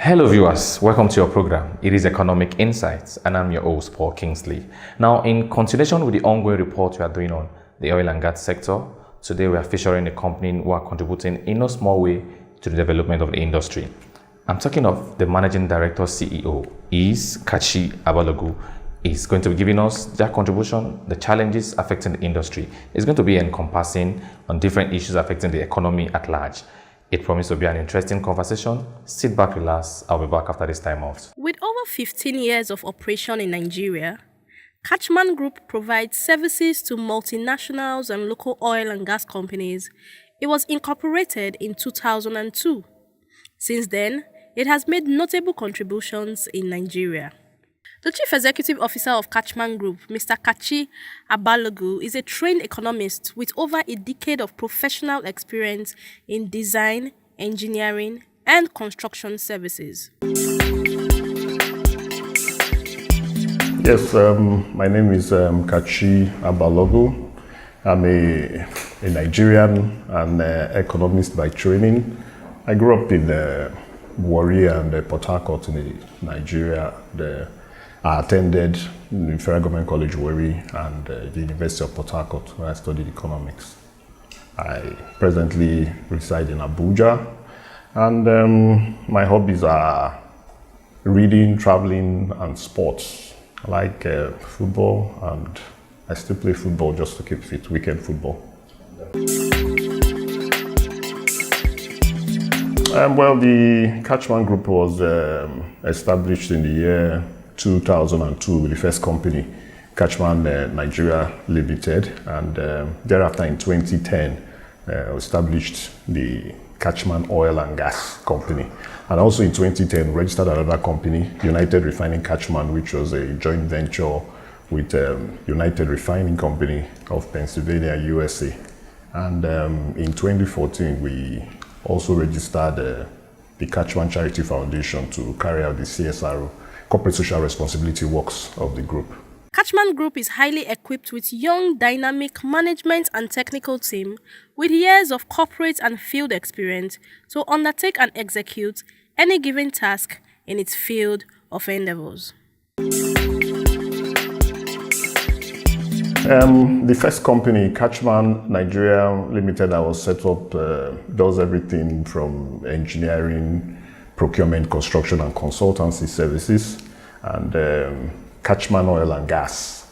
Hello viewers, welcome to your program. It is Economic Insights and I'm your host Paul Kingsley. Now in continuation with the ongoing report we are doing on the oil and gas sector, today we are featuring a company who are contributing in a small way to the development of the industry. I'm talking of the Managing Director CEO is Kachmann Group. Is going to be giving us their contribution, the challenges affecting the industry. It's going to be encompassing on different issues affecting the economy at large. It promises to be an interesting conversation. Sit back, relax. I'll be back after this time out. With over 15 years of operation in Nigeria, Kachmann Group provides services to multinationals and local oil and gas companies. It was incorporated in 2002. Since then, it has made notable contributions in Nigeria. The Chief Executive Officer of Kachmann Group, Mr. Kachmann Group, is a trained economist with over a decade of professional experience in design, engineering, and construction services. Yes, my name is Kachmann Group. I'm a Nigerian and economist by training. I grew up in Warri and Port Harcourt in Nigeria. I attended the Federal Government College Warri and the University of Port Harcourt, where I studied economics. I presently reside in Abuja, and my hobbies are reading, traveling, and sports. I like football, and I still play football just to keep fit, weekend football. Well, the Kachmann Group was established in the year 2002 with the first company, Kachmann Nigeria Limited, and thereafter in 2010 established the Kachmann Oil and Gas Company. And also in 2010 registered another company, United Refining Kachmann, which was a joint venture with United Refining Company of Pennsylvania, USA. And in 2014 we also registered the Kachmann Charity Foundation to carry out the CSR, corporate social responsibility works of the group. Kachmann Group is highly equipped with young, dynamic management and technical team with years of corporate and field experience to undertake and execute any given task in its field of endeavors. The first company, Kachmann Nigeria Limited, that was set up, does everything from engineering, procurement, construction, and consultancy services. And Kachmann Oil and Gas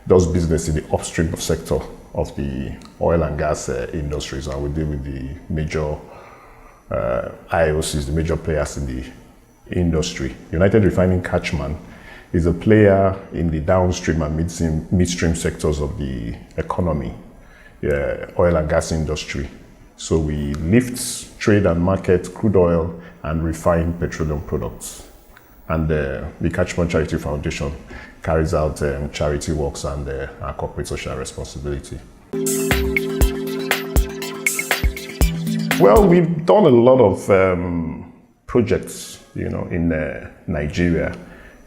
does business in the upstream sector of the oil and gas industries, and we deal with the major IOCs, the major players in the industry. United Refining Kachmann is a player in the downstream and midstream sectors of the economy, oil and gas industry. So we lift, trade and market crude oil and refined petroleum products. And the Kachmann Charity Foundation carries out charity works and our corporate social responsibility. Well, we've done a lot of projects, in Nigeria,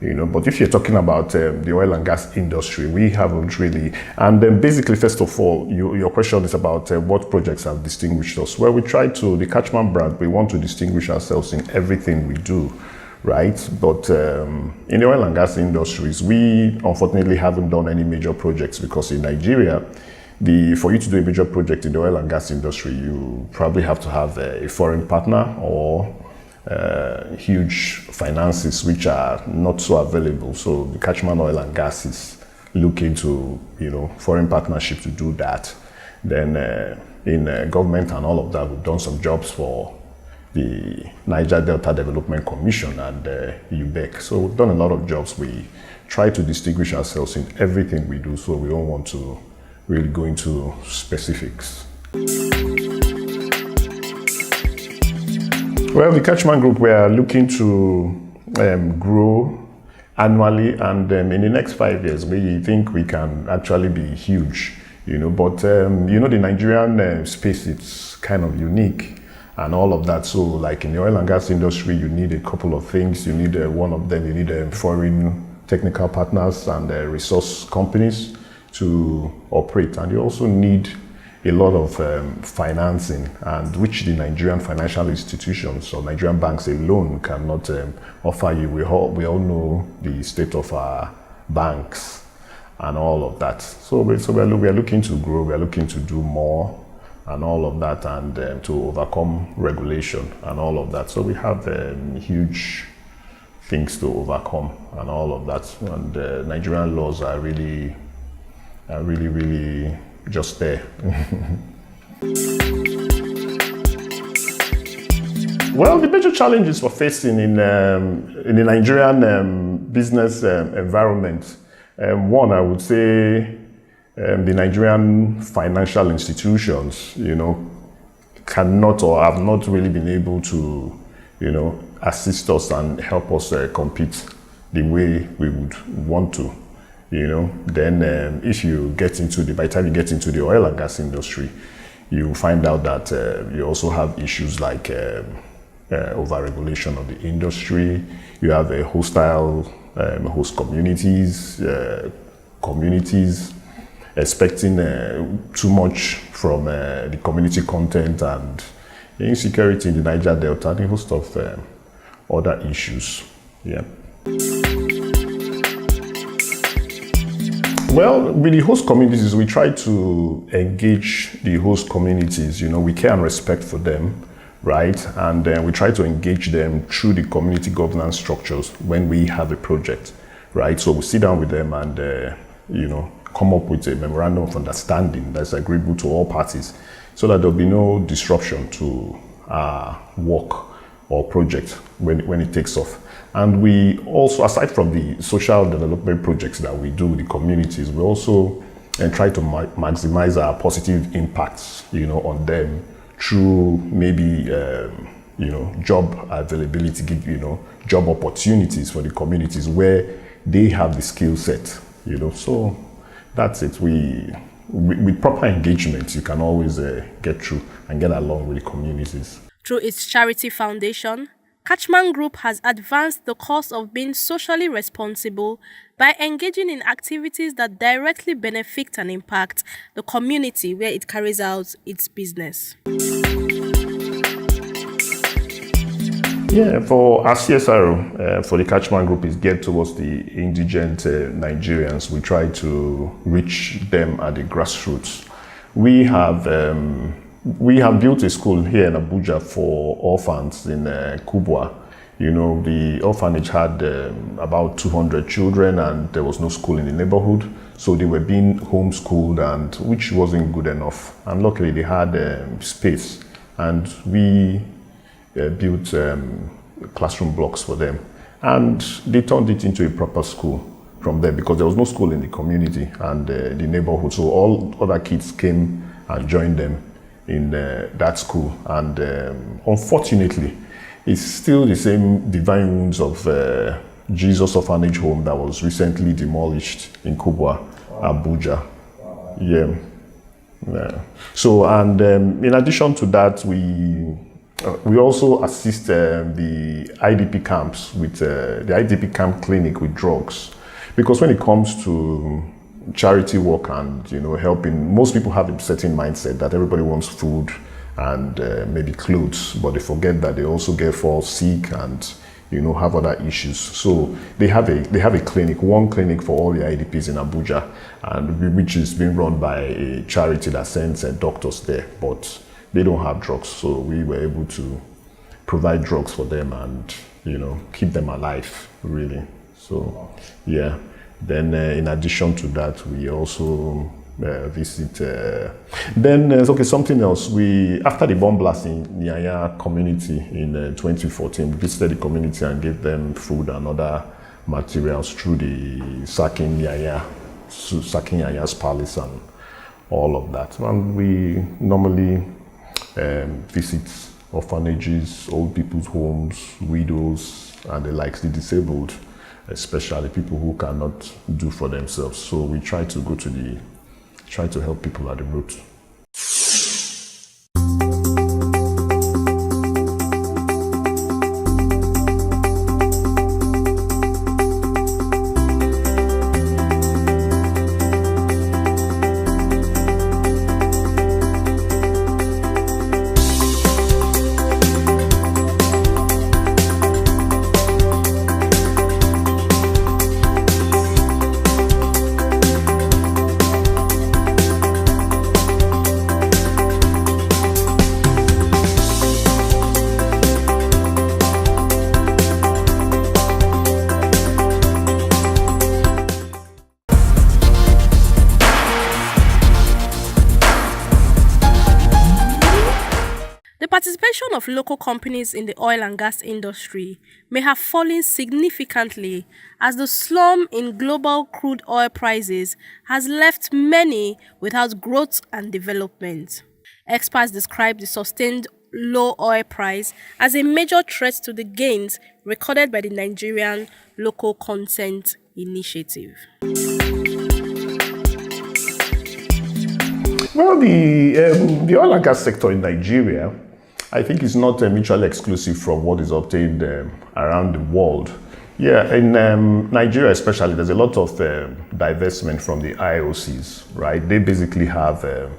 but if you're talking about the oil and gas industry, we haven't really. And then basically, first of all, your question is about what projects have distinguished us. Well, we try to, the Kachmann brand, we want to distinguish ourselves in everything we do, right? But in the oil and gas industries, we unfortunately haven't done any major projects because in Nigeria, for you to do a major project in the oil and gas industry, you probably have to have a foreign partner or huge finances which are not so available. So the Kachmann Oil and Gas is looking to, foreign partnership to do that. Then in government and all of that, we've done some jobs for the Niger Delta Development Commission and UBEC. So we've done a lot of jobs. We try to distinguish ourselves in everything we do, so we don't want to really go into specifics. Well, the Kachmann Group, we are looking to grow annually, and in the next 5 years, we think we can actually be huge, But, the Nigerian space, it's kind of unique and all of that. So, like in the oil and gas industry, you need a couple of things. You need one of them, you need foreign technical partners and resource companies to operate. And you also need a lot of financing, and which the Nigerian financial institutions or Nigerian banks alone cannot offer you. We all know the state of our banks and all of that. So we are looking to grow, we are looking to do more and all of that, and to overcome regulation and all of that. So we have huge things to overcome and all of that. And Nigerian laws are really just there. Well, the major challenges we're facing in the Nigerian business environment, one, I would say the Nigerian financial institutions, cannot or have not really been able to, assist us and help us compete the way we would want to. Then if you get into by the time you get into the oil and gas industry, you find out that you also have issues like over-regulation of the industry. You have a hostile host communities expecting too much from the community content, and insecurity in the Niger Delta, and a host of other issues. Yeah. Well, with the host communities, we try to engage the host communities. We care and respect for them, right? And we try to engage them through the community governance structures when we have a project, right? So we sit down with them and, come up with a memorandum of understanding that's agreeable to all parties, so that there'll be no disruption to our work or project when it takes off. And we also, aside from the social development projects that we do with the communities, we also try to maximize our positive impacts, on them through maybe, job availability, job opportunities for the communities where they have the skill set, So that's it. With proper engagement, you can always get through and get along with the communities. Through its charity foundation, Kachmann Group has advanced the cause of being socially responsible by engaging in activities that directly benefit and impact the community where it carries out its business. Yeah, for our CSR, for the Kachmann Group, is geared towards the indigent Nigerians. We try to reach them at the grassroots. We have built a school here in Abuja for orphans in Kubwa. The orphanage had about 200 children, and there was no school in the neighborhood. So they were being homeschooled, and which wasn't good enough. And luckily they had space, and we built classroom blocks for them. And they turned it into a proper school from there, because there was no school in the community and the neighborhood. So all other kids came and joined them in that school. And unfortunately, it's still the same Divine Wounds of Jesus Orphanage Home that was recently demolished in Kubwa, Abuja. Yeah. So, and in addition to that, we also assist the IDP camps with the IDP camp clinic with drugs, because when it comes to charity work and helping, most people have a certain mindset that everybody wants food and maybe clothes, but they forget that they also fall sick and have other issues. So they have a clinic, one clinic for all the IDPs in Abuja, and which is being run by a charity that sends doctors there, but they don't have drugs. So we were able to provide drugs for them and keep them alive, really. So yeah. Then in addition to that, we also visit. Then something else. After the bomb blast in Nyanya community in 2014, we visited the community and gave them food and other materials through the sacking Nyanya's palace and all of that. And we normally visit orphanages, old people's homes, widows, and the likes, the disabled, especially people who cannot do for themselves. So we try to help people at the root. of local companies in the oil and gas industry may have fallen significantly as the slump in global crude oil prices has left many without growth and development. Experts describe the sustained low oil price as a major threat to the gains recorded by the Nigerian Local Content Initiative. Well, the oil and gas sector in Nigeria, I think, is not mutually exclusive from what is obtained around the world. Yeah, in Nigeria especially, there's a lot of divestment from the IOCs, right? They basically have a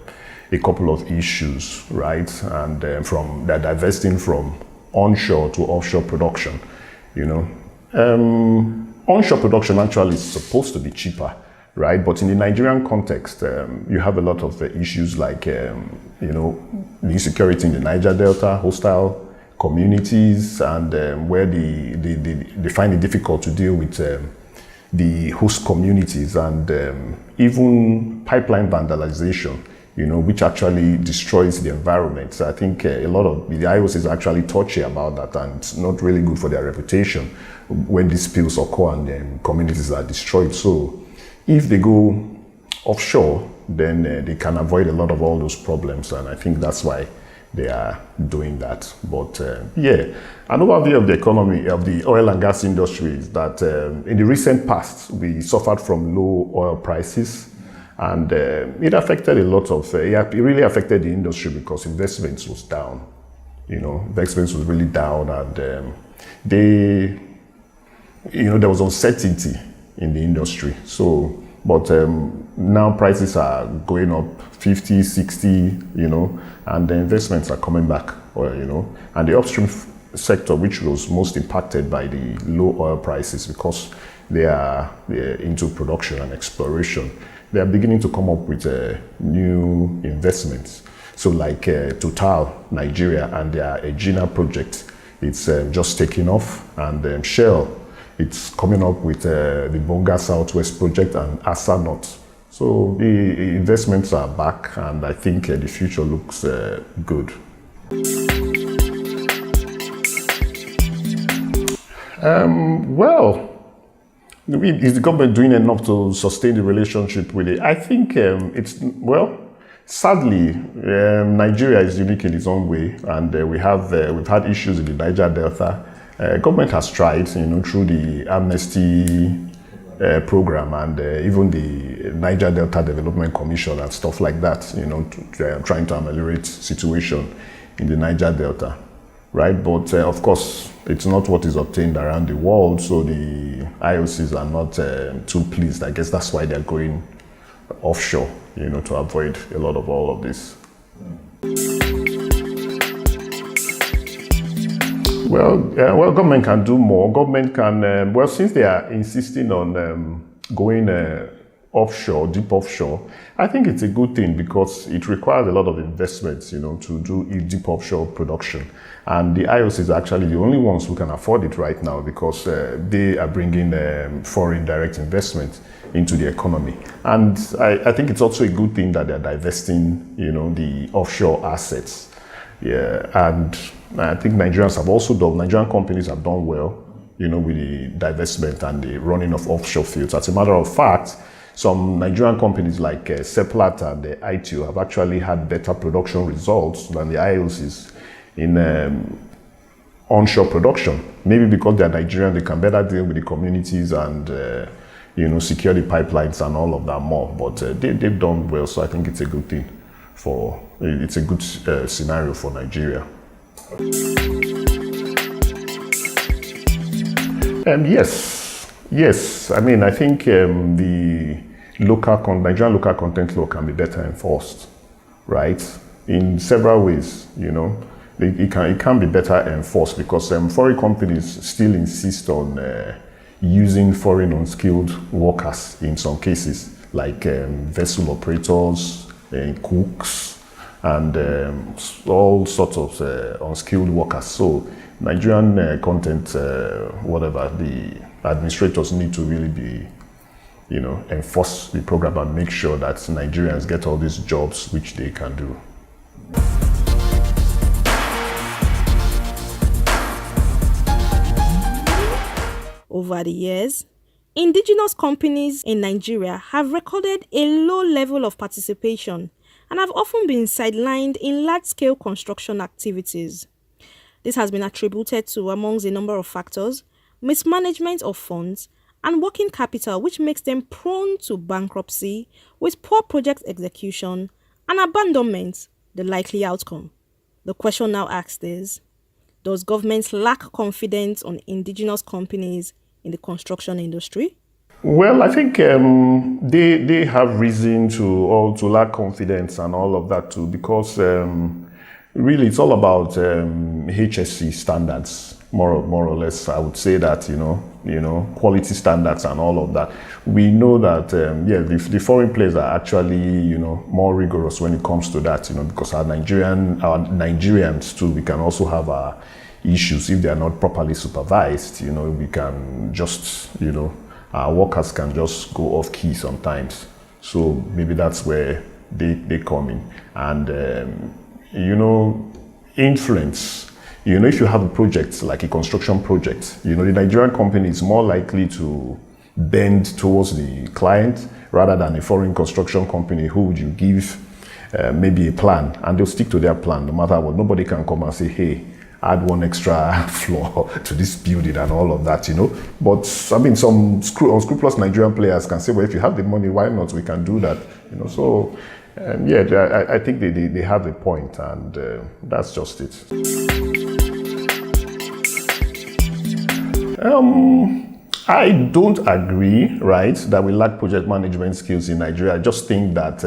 couple of issues, right? And they're divesting from onshore to offshore production, you know. Onshore production actually is supposed to be cheaper, right? But in the Nigerian context, you have a lot of issues like, you know, the insecurity in the Niger Delta, hostile communities, and where they find it difficult to deal with the host communities, and even pipeline vandalization, you know, which actually destroys the environment. So I think a lot of the IOCs is actually touchy about that, and it's not really good for their reputation when these spills occur and communities are destroyed. So if they go offshore, then they can avoid a lot of all those problems, and I think that's why they are doing that. But yeah, an overview of the economy of the oil and gas industry is that in the recent past, we suffered from low oil prices, and it affected a lot of, it really affected the industry because investments was down. You know, investments was really down, and there was uncertainty in the industry. So, but now prices are going up 50, 60, you know, and the investments are coming back, you know, and the upstream sector, which was most impacted by the low oil prices because they're into production and exploration, they are beginning to come up with new investments. So like Total, Nigeria, and their Egina project, it's just taking off, and Shell, it's coming up with the Bonga Southwest project and Asa North. So the investments are back, and I think the future looks good. Well, is the government doing enough to sustain the relationship with it? I think sadly, Nigeria is unique in its own way, and we've had issues in the Niger Delta. Government has tried, you know, through the amnesty program and even the Niger Delta Development Commission and stuff like that, you know, trying to ameliorate situation in the Niger Delta, right? But of course, it's not what is obtained around the world, so the IOCs are not too pleased. I guess that's why they're going offshore, you know, to avoid a lot of all of this. Well, government can do more. Government can, since they are insisting on going offshore, deep offshore, I think it's a good thing because it requires a lot of investments, you know, to do deep offshore production. And the IOCs are actually the only ones who can afford it right now because they are bringing foreign direct investment into the economy. And I think it's also a good thing that they're divesting, you know, the offshore assets. Yeah, and I think Nigerian companies have done well, you know, with the divestment and the running of offshore fields. As a matter of fact, some Nigerian companies like Seplat and ITO have actually had better production results than the IOCs in onshore production. Maybe because they're Nigerian, they can better deal with the communities and, you know, secure the pipelines and all of that more. But they've done well, so I think it's a good thing. It's a good scenario for Nigeria. Yes. I mean, I think the Nigerian local content law can be better enforced, right? In several ways, you know. It can be better enforced because foreign companies still insist on using foreign unskilled workers in some cases, like vessel operators, cooks, and all sorts of unskilled workers. So Nigerian content, the administrators need to really be, you know, enforce the program and make sure that Nigerians get all these jobs which they can do. Over the years, indigenous companies in Nigeria have recorded a low level of participation and have often been sidelined in large-scale construction activities. This has been attributed to, amongst a number of factors, mismanagement of funds and working capital, which makes them prone to bankruptcy with poor project execution and abandonment, the likely outcome. The question now asked is, does government lack confidence on indigenous companies in the construction industry? Well, I think they have reason to lack confidence and all of that too, because really it's all about HSC standards, more or less. I would say that quality standards and all of that. We know that the foreign players are actually more rigorous when it comes to that, because our Nigerians too, we can also have our issues if they are not properly supervised. We can just our workers can just go off key sometimes. So maybe that's where they come in. And influence. If you have a project like a construction project, the Nigerian company is more likely to bend towards the client rather than a foreign construction company who would you give maybe a plan and they'll stick to their plan no matter what. Nobody can come and say, hey, add one extra floor to this building and all of that, But I mean, some unscrupulous Nigerian players can say, well, if you have the money, why not? We can do that, So, I think they have a point, and that's just it. I don't agree, right, that we lack project management skills in Nigeria. I just think that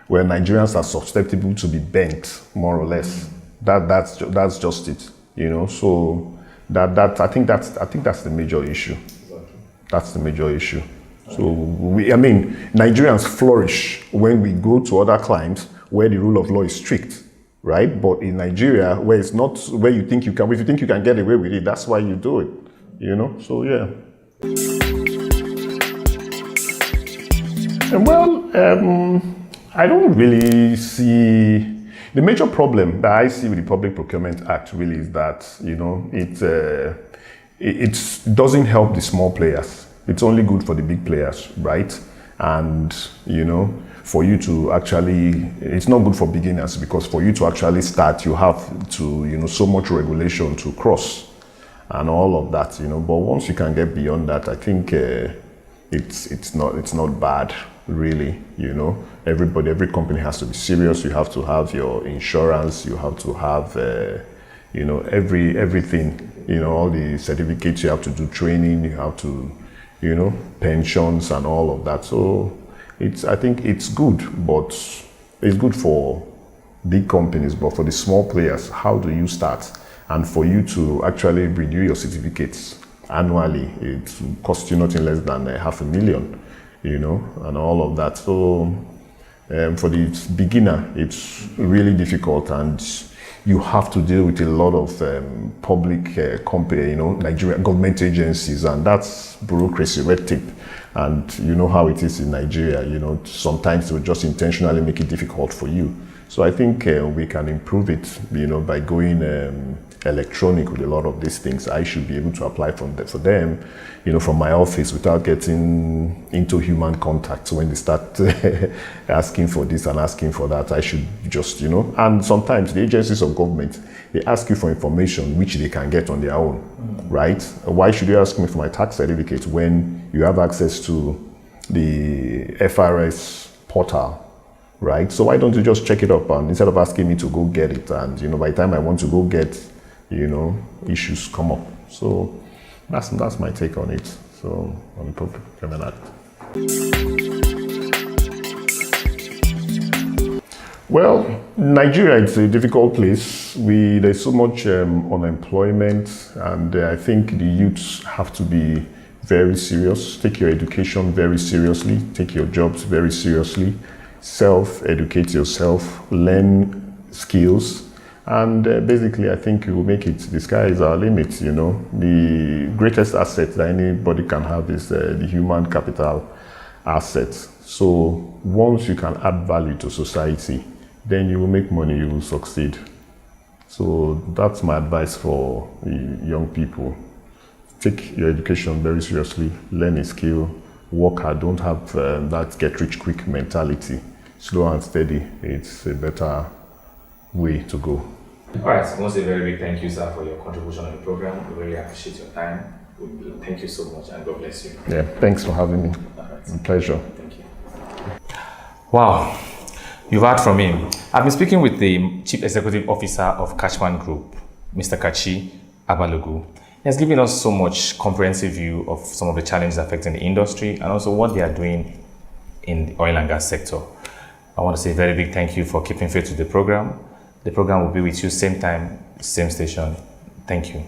Nigerians are susceptible to be bent, more or less. That's just it, So I think that's the major issue. That's the major issue. So Nigerians flourish when we go to other climes where the rule of law is strict, right? But in Nigeria, where it's not where you think you can, if you think you can get away with it, that's why you do it, So yeah. I don't really see. The major problem that I see with the Public Procurement Act really is that, it doesn't help the small players. It's only good for the big players, right? And, for you to actually, it's not good for beginners because for you to actually start, you have to, so much regulation to cross and all of that, But once you can get beyond that, I think it's not bad. Really, every company has to be serious. You have to have your insurance. You have to have, everything. All the certificates. You have to do training. You have to, pensions and all of that. So I think it's good, but it's good for big companies. But for the small players, how do you start? And for you to actually renew your certificates annually, it costs you nothing less than $500,000. And all of that. So for the beginner, it's really difficult, and you have to deal with a lot of public company, Nigerian government agencies, and that's bureaucracy, red tape. And you know how it is in Nigeria, sometimes they'll just intentionally make it difficult for you. So I think we can improve it, by going electronic with a lot of these things. I should be able to apply for them, from my office without getting into human contact. So when they start asking for this and asking for that, I should just, and sometimes the agencies of government, they ask you for information which they can get on their own, right? Why should you ask me for my tax certificate when you have access to the FRS portal? Right, so why don't you just check it up, and instead of asking me to go get it, and by the time I want to go get, issues come up. So that's my take on it. So on the Public Procurement Act. Well, Nigeria, it's a difficult place. There's so much unemployment, and I think the youths have to be very serious. Take your education very seriously. Take your jobs very seriously. Self-educate yourself, learn skills, and basically I think you will make it. The sky is our limit, The greatest asset that anybody can have is the human capital asset. So once you can add value to society, then you will make money, you will succeed. So that's my advice for the young people. take your education very seriously, learn a skill, work hard, don't have that get-rich-quick mentality. Slow and steady, it's a better way to go. All right, I want to say a very big thank you, sir, for your contribution on the program. We really appreciate your time. Thank you so much, and God bless you. Yeah, thanks for having me. All right. It's a pleasure. Thank you. Wow, you've heard from him. I've been speaking with the Chief Executive Officer of Kachmann Group, Mr. Kachi Abalogu. He has given us so much comprehensive view of some of the challenges affecting the industry and also what they are doing in the oil and gas sector. I want to say a very big thank you for keeping faith with the program. The program will be with you same time, same station. Thank you.